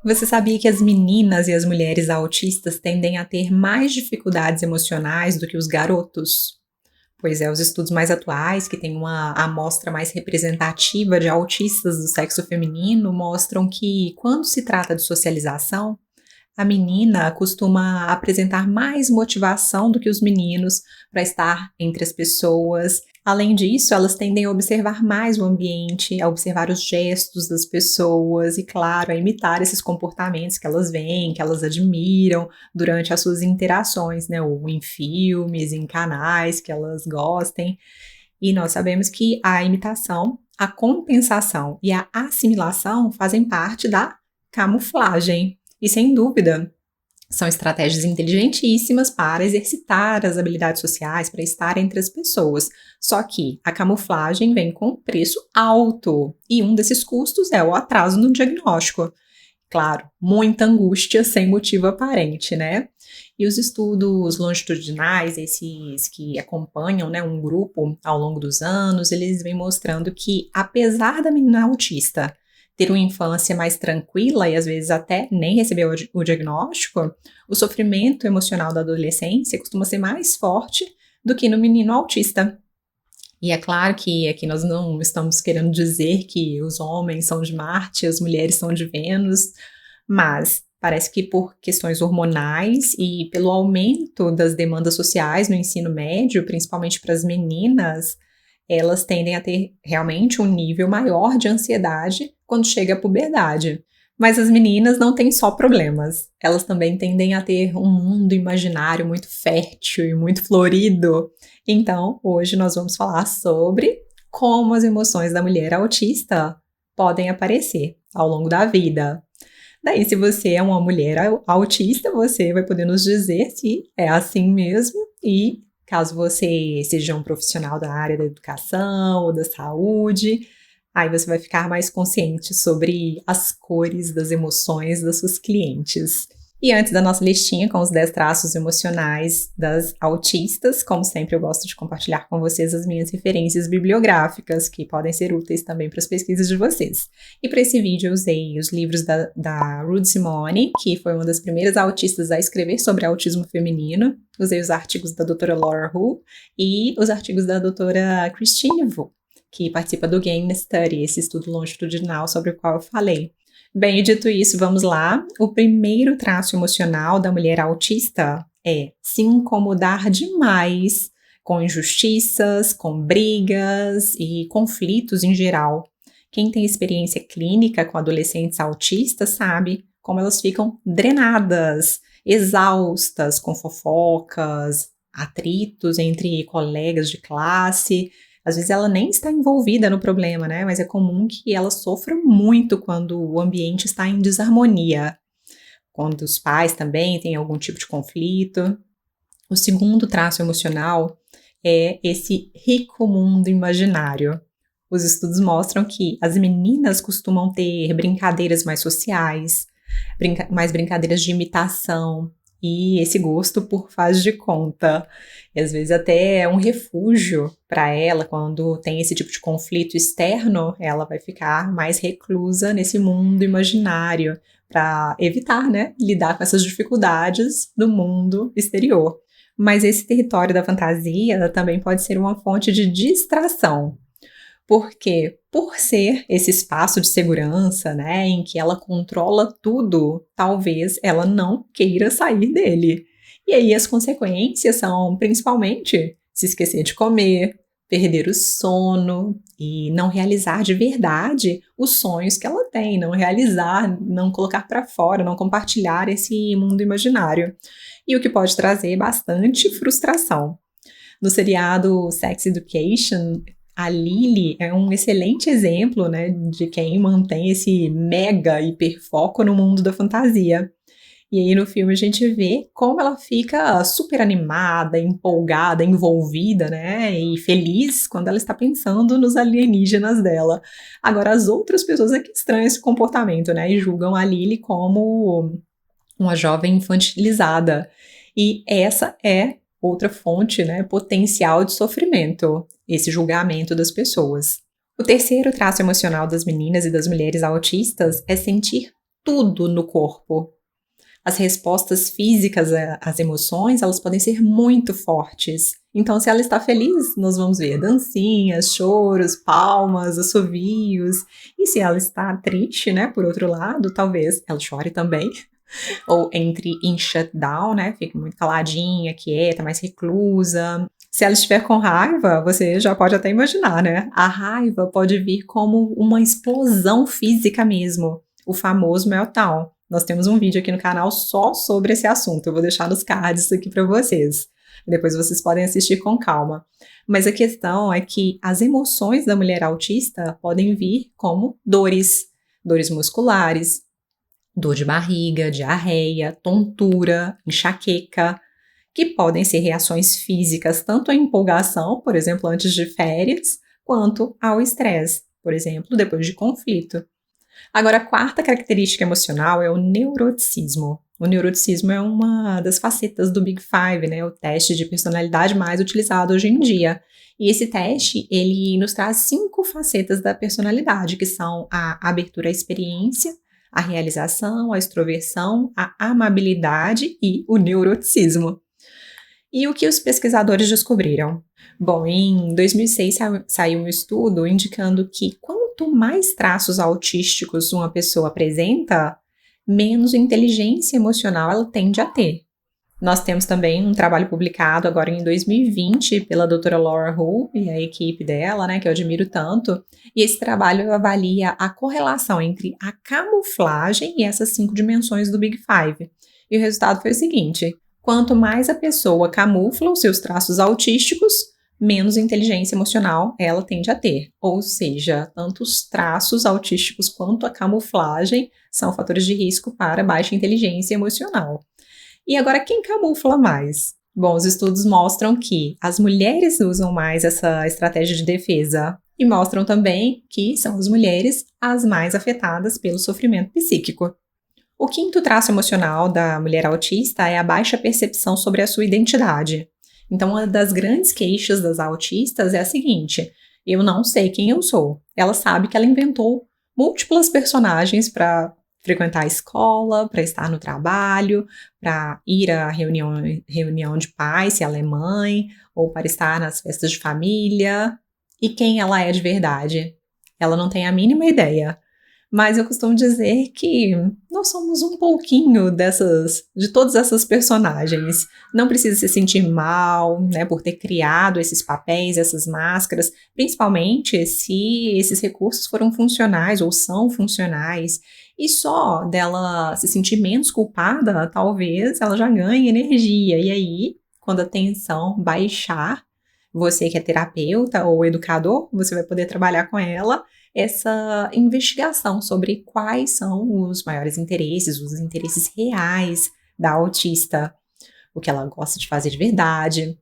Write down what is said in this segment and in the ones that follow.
Você sabia que as meninas e as mulheres autistas tendem a ter mais dificuldades emocionais do que os garotos? Pois é, os estudos mais atuais, que têm uma amostra mais representativa de autistas do sexo feminino, mostram que, quando se trata de socialização, a menina costuma apresentar mais motivação do que os meninos para estar entre as pessoas. Além disso, elas tendem a observar mais o ambiente, a observar os gestos das pessoas e, claro, a imitar esses comportamentos que elas veem, que elas admiram durante as suas interações, né? Ou em filmes, em canais que elas gostem. E nós sabemos que a imitação, a compensação e a assimilação fazem parte da camuflagem. E sem dúvida, são estratégias inteligentíssimas para exercitar as habilidades sociais, para estar entre as pessoas. Só que a camuflagem vem com um preço alto, e um desses custos é o atraso no diagnóstico. Claro, muita angústia sem motivo aparente, né? E os estudos longitudinais, esses que acompanham, né, um grupo ao longo dos anos, eles vêm mostrando que, apesar da menina autista ter uma infância mais tranquila e às vezes até nem receber o diagnóstico, o sofrimento emocional da adolescência costuma ser mais forte do que no menino autista. E é claro que aqui nós não estamos querendo dizer que os homens são de Marte, as mulheres são de Vênus, mas parece que por questões hormonais e pelo aumento das demandas sociais no ensino médio, principalmente para as meninas, elas tendem a ter realmente um nível maior de ansiedade quando chega a puberdade. Mas as meninas não têm só problemas, elas também tendem a ter um mundo imaginário muito fértil e muito florido. Então, hoje nós vamos falar sobre como as emoções da mulher autista podem aparecer ao longo da vida. Daí, se você é uma mulher autista, você vai poder nos dizer se é assim mesmo e caso você seja um profissional da área da educação ou da saúde, aí você vai ficar mais consciente sobre as cores das emoções das suas clientes. E antes da nossa listinha com os 10 traços emocionais das autistas, como sempre eu gosto de compartilhar com vocês as minhas referências bibliográficas, que podem ser úteis também para as pesquisas de vocês. E para esse vídeo eu usei os livros da Ruth Simone, que foi uma das primeiras autistas a escrever sobre autismo feminino. Usei os artigos da doutora Laura Hu e os artigos da doutora Christine Vu, que participa do Game Study, esse estudo longitudinal sobre o qual eu falei. Bem, dito isso, vamos lá. O primeiro traço emocional da mulher autista é se incomodar demais com injustiças, com brigas e conflitos em geral. Quem tem experiência clínica com adolescentes autistas sabe como elas ficam drenadas, exaustas com fofocas, atritos entre colegas de classe. Às vezes ela nem está envolvida no problema, né? Mas é comum que ela sofra muito quando o ambiente está em desarmonia. Quando os pais também têm algum tipo de conflito. O segundo traço emocional é esse rico mundo imaginário. Os estudos mostram que as meninas costumam ter brincadeiras mais sociais, mais brincadeiras de imitação, e esse gosto por faz de conta. E às vezes até é um refúgio para ela, quando tem esse tipo de conflito externo, ela vai ficar mais reclusa nesse mundo imaginário para evitar, né, lidar com essas dificuldades do mundo exterior. Mas esse território da fantasia também pode ser uma fonte de distração. Porque, por ser esse espaço de segurança, né, em que ela controla tudo, talvez ela não queira sair dele. E aí as consequências são, principalmente, se esquecer de comer, perder o sono e não realizar de verdade os sonhos que ela tem, não realizar, não colocar para fora, não compartilhar esse mundo imaginário. E o que pode trazer bastante frustração. No seriado Sex Education, a Lily é um excelente exemplo, né, de quem mantém esse mega hiperfoco no mundo da fantasia. E aí no filme a gente vê como ela fica super animada, empolgada, envolvida, né, e feliz quando ela está pensando nos alienígenas dela. Agora as outras pessoas é que estranham esse comportamento, né, e julgam a Lily como uma jovem infantilizada. E essa é outra fonte, né, potencial de sofrimento, esse julgamento das pessoas. O terceiro traço emocional das meninas e das mulheres autistas é sentir tudo no corpo. As respostas físicas às emoções, elas podem ser muito fortes. Então, se ela está feliz, nós vamos ver dancinhas, choros, palmas, assovios. E se ela está triste, né, por outro lado, talvez ela chore também. Ou entre em shutdown, né, fique muito caladinha, quieta, mais reclusa. Se ela estiver com raiva, você já pode até imaginar, né? A raiva pode vir como uma explosão física mesmo, o famoso meltdown. Nós temos um vídeo aqui no canal só sobre esse assunto, eu vou deixar nos cards aqui para vocês. Depois vocês podem assistir com calma. Mas a questão é que as emoções da mulher autista podem vir como dores musculares, dor de barriga, diarreia, tontura, enxaqueca, que podem ser reações físicas tanto à empolgação, por exemplo, antes de férias, quanto ao estresse, por exemplo, depois de conflito. Agora, a quarta característica emocional é o neuroticismo. O neuroticismo é uma das facetas do Big Five, né, o teste de personalidade mais utilizado hoje em dia. E esse teste, ele nos traz 5 facetas da personalidade, que são a abertura à experiência, a realização, a extroversão, a amabilidade e o neuroticismo. E o que os pesquisadores descobriram? Bom, em 2006 saiu um estudo indicando que quanto mais traços autísticos uma pessoa apresenta, menos inteligência emocional ela tende a ter. Nós temos também um trabalho publicado agora em 2020 pela doutora Laura Hu e a equipe dela, né, que eu admiro tanto, e esse trabalho avalia a correlação entre a camuflagem e essas 5 dimensões do Big Five. E o resultado foi o seguinte: quanto mais a pessoa camufla os seus traços autísticos, menos inteligência emocional ela tende a ter. Ou seja, tanto os traços autísticos quanto a camuflagem são fatores de risco para baixa inteligência emocional. E agora, quem camufla mais? Bom, os estudos mostram que as mulheres usam mais essa estratégia de defesa e mostram também que são as mulheres as mais afetadas pelo sofrimento psíquico. O quinto traço emocional da mulher autista é a baixa percepção sobre a sua identidade. Então, uma das grandes queixas das autistas é a seguinte: eu não sei quem eu sou. Ela sabe que ela inventou múltiplas personagens para frequentar a escola, para estar no trabalho, para ir à reunião de pais, se ela é mãe, ou para estar nas festas de família. E quem ela é de verdade? Ela não tem a mínima ideia. Mas eu costumo dizer que nós somos um pouquinho de todas essas personagens. Não precisa se sentir mal, né, por ter criado esses papéis, essas máscaras, principalmente se esses recursos foram funcionais ou são funcionais. E só dela se sentir menos culpada, talvez ela já ganhe energia. E aí, quando a tensão baixar, você que é terapeuta ou educador, você vai poder trabalhar com ela essa investigação sobre quais são os maiores interesses, os interesses reais da autista, o que ela gosta de fazer de verdade,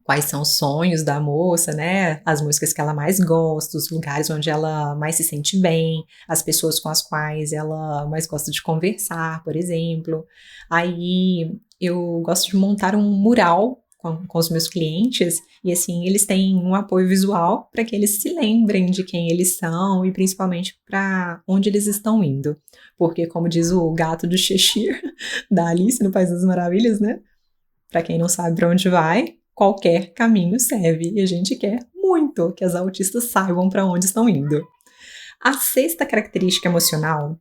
quais são os sonhos da moça, né? As músicas que ela mais gosta, os lugares onde ela mais se sente bem, as pessoas com as quais ela mais gosta de conversar, por exemplo. Aí eu gosto de montar um mural com os meus clientes, e assim, eles têm um apoio visual para que eles se lembrem de quem eles são e principalmente para onde eles estão indo. Porque, como diz o gato do Cheshire, da Alice no País das Maravilhas, né? Para quem não sabe para onde vai, qualquer caminho serve. E a gente quer muito que as autistas saibam para onde estão indo. A sexta característica emocional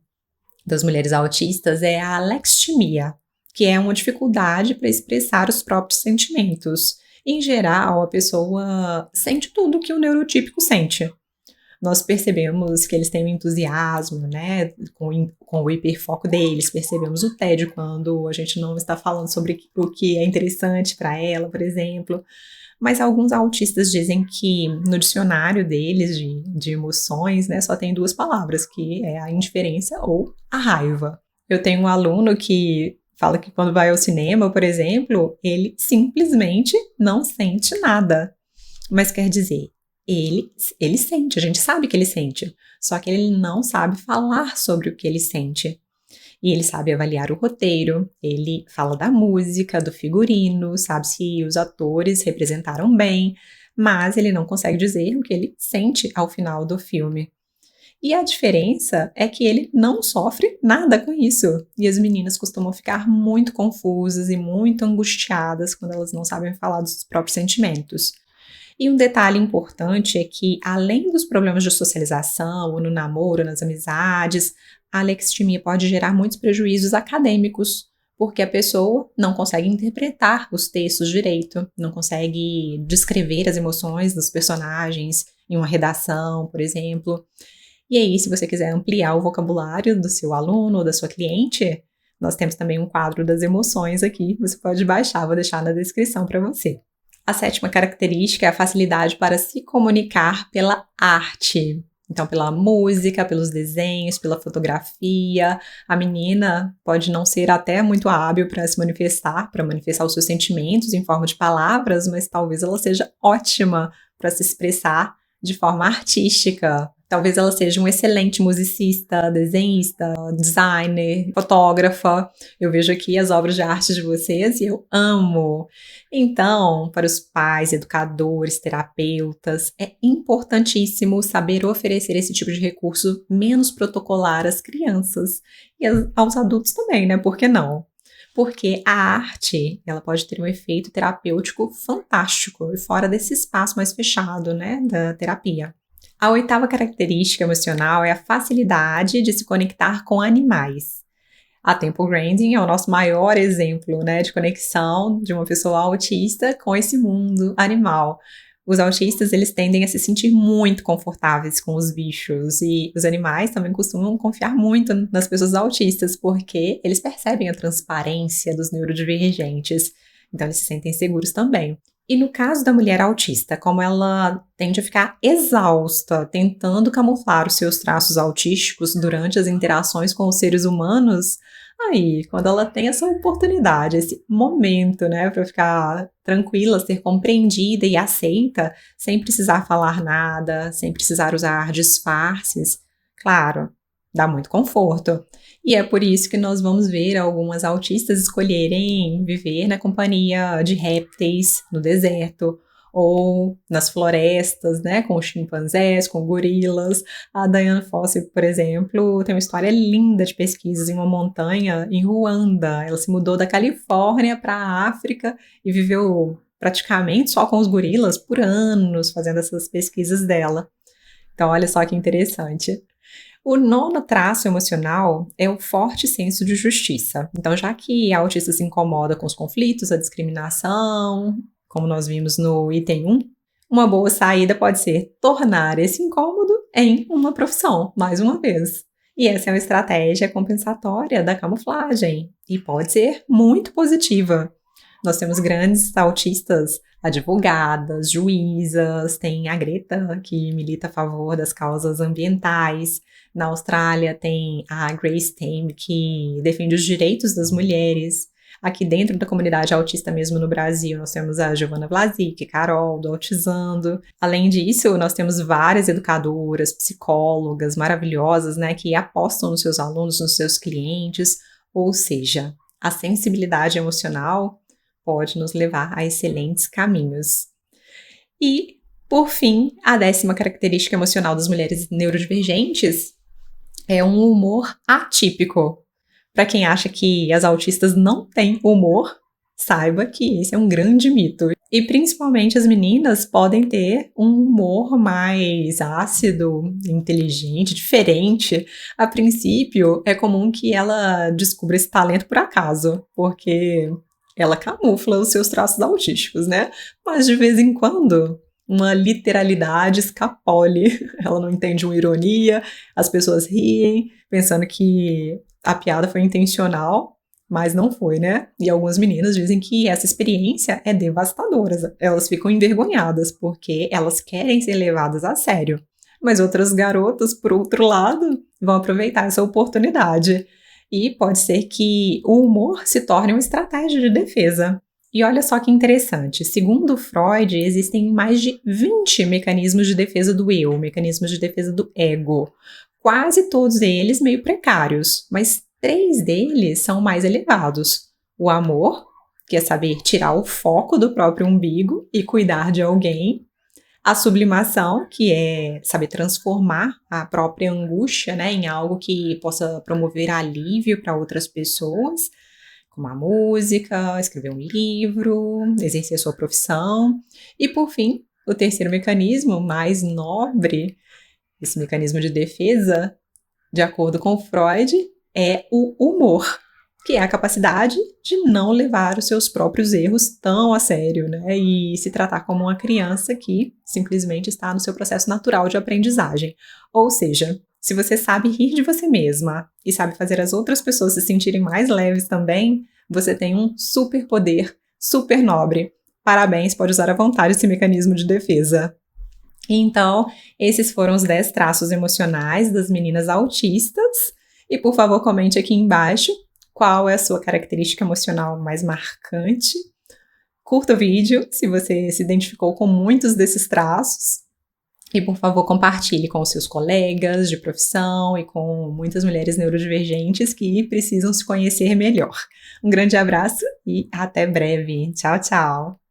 das mulheres autistas é a alexithymia, que é uma dificuldade para expressar os próprios sentimentos. Em geral, a pessoa sente tudo que o neurotípico sente. Nós percebemos que eles têm o entusiasmo, né, com o hiperfoco deles, percebemos o tédio quando a gente não está falando sobre o que é interessante para ela, por exemplo. Mas alguns autistas dizem que no dicionário deles de emoções, né, só tem 2 palavras, que é a indiferença ou a raiva. Eu tenho um aluno que fala que quando vai ao cinema, por exemplo, ele simplesmente não sente nada. Mas quer dizer, ele sente, a gente sabe que ele sente, só que ele não sabe falar sobre o que ele sente. E ele sabe avaliar o roteiro, ele fala da música, do figurino, sabe se os atores representaram bem, mas ele não consegue dizer o que ele sente ao final do filme. E a diferença é que ele não sofre nada com isso. E as meninas costumam ficar muito confusas e muito angustiadas quando elas não sabem falar dos próprios sentimentos. E um detalhe importante é que, além dos problemas de socialização, ou no namoro, nas amizades, a alexithymia pode gerar muitos prejuízos acadêmicos, porque a pessoa não consegue interpretar os textos direito, não consegue descrever as emoções dos personagens em uma redação, por exemplo. E aí, se você quiser ampliar o vocabulário do seu aluno ou da sua cliente, nós temos também um quadro das emoções aqui, você pode baixar, vou deixar na descrição para você. A 7ª característica é a facilidade para se comunicar pela arte. Então, pela música, pelos desenhos, pela fotografia. A menina pode não ser até muito hábil para se manifestar, para manifestar os seus sentimentos em forma de palavras, mas talvez ela seja ótima para se expressar de forma artística. Talvez ela seja um excelente musicista, desenhista, designer, fotógrafa. Eu vejo aqui as obras de arte de vocês e eu amo. Então, para os pais, educadores, terapeutas, é importantíssimo saber oferecer esse tipo de recurso menos protocolar às crianças e aos adultos também, né? Por que não? Porque a arte, ela pode ter um efeito terapêutico fantástico e fora desse espaço mais fechado, né, da terapia. A 8ª característica emocional é a facilidade de se conectar com animais. A Temple Grandin é o nosso maior exemplo, né, de conexão de uma pessoa autista com esse mundo animal. Os autistas, eles tendem a se sentir muito confortáveis com os bichos e os animais também costumam confiar muito nas pessoas autistas porque eles percebem a transparência dos neurodivergentes, então eles se sentem seguros também. E no caso da mulher autista, como ela tende a ficar exausta tentando camuflar os seus traços autísticos durante as interações com os seres humanos, aí, quando ela tem essa oportunidade, esse momento, né, para ficar tranquila, ser compreendida e aceita, sem precisar falar nada, sem precisar usar disfarces, claro, dá muito conforto. E é por isso que nós vamos ver algumas autistas escolherem viver na companhia de répteis no deserto ou nas florestas, né, com chimpanzés, com gorilas. A Diane Fossey, por exemplo, tem uma história linda de pesquisas em uma montanha em Ruanda. Ela se mudou da Califórnia para a África e viveu praticamente só com os gorilas por anos fazendo essas pesquisas dela. Então, olha só que interessante. O 9º traço emocional é o forte senso de justiça. Então, já que a autista se incomoda com os conflitos, a discriminação, como nós vimos no item 1, uma boa saída pode ser tornar esse incômodo em uma profissão, mais uma vez. E essa é uma estratégia compensatória da camuflagem e pode ser muito positiva. Nós temos grandes autistas, advogadas, juízas, tem a Greta, que milita a favor das causas ambientais. Na Austrália tem a Grace Tame, que defende os direitos das mulheres. Aqui dentro da comunidade autista mesmo no Brasil, nós temos a Giovana Vlasic, Carol, do Autizando. Além disso, nós temos várias educadoras, psicólogas maravilhosas, né, que apostam nos seus alunos, nos seus clientes. Ou seja, a sensibilidade emocional pode nos levar a excelentes caminhos. E, por fim, a 10ª característica emocional das mulheres neurodivergentes é um humor atípico. Para quem acha que as autistas não têm humor, saiba que esse é um grande mito. E principalmente as meninas podem ter um humor mais ácido, inteligente, diferente. A princípio, é comum que ela descubra esse talento por acaso, porque ela camufla os seus traços autísticos, né? Mas de vez em quando, uma literalidade escapole. Ela não entende uma ironia, as pessoas riem, pensando que a piada foi intencional, mas não foi, né? E algumas meninas dizem que essa experiência é devastadora. Elas ficam envergonhadas porque elas querem ser levadas a sério. Mas outras garotas, por outro lado, vão aproveitar essa oportunidade. E pode ser que o humor se torne uma estratégia de defesa. E olha só que interessante, segundo Freud, existem mais de 20 mecanismos de defesa do eu, mecanismos de defesa do ego. Quase todos eles meio precários, mas 3 deles são mais elevados. O amor, que é saber tirar o foco do próprio umbigo e cuidar de alguém. A sublimação, que é saber transformar a própria angústia, né, em algo que possa promover alívio para outras pessoas, como a música, escrever um livro, exercer a sua profissão. E por fim, o terceiro mecanismo, mais nobre, esse mecanismo de defesa, de acordo com Freud, é o humor, que é a capacidade de não levar os seus próprios erros tão a sério, né? E se tratar como uma criança que simplesmente está no seu processo natural de aprendizagem. Ou seja, se você sabe rir de você mesma e sabe fazer as outras pessoas se sentirem mais leves também, você tem um super poder, super nobre. Parabéns, pode usar à vontade esse mecanismo de defesa. Então, esses foram os 10 traços emocionais das meninas autistas. E por favor, comente aqui embaixo qual é a sua característica emocional mais marcante. Curta o vídeo se você se identificou com muitos desses traços. E por favor, compartilhe com os seus colegas de profissão e com muitas mulheres neurodivergentes que precisam se conhecer melhor. Um grande abraço e até breve. Tchau, tchau!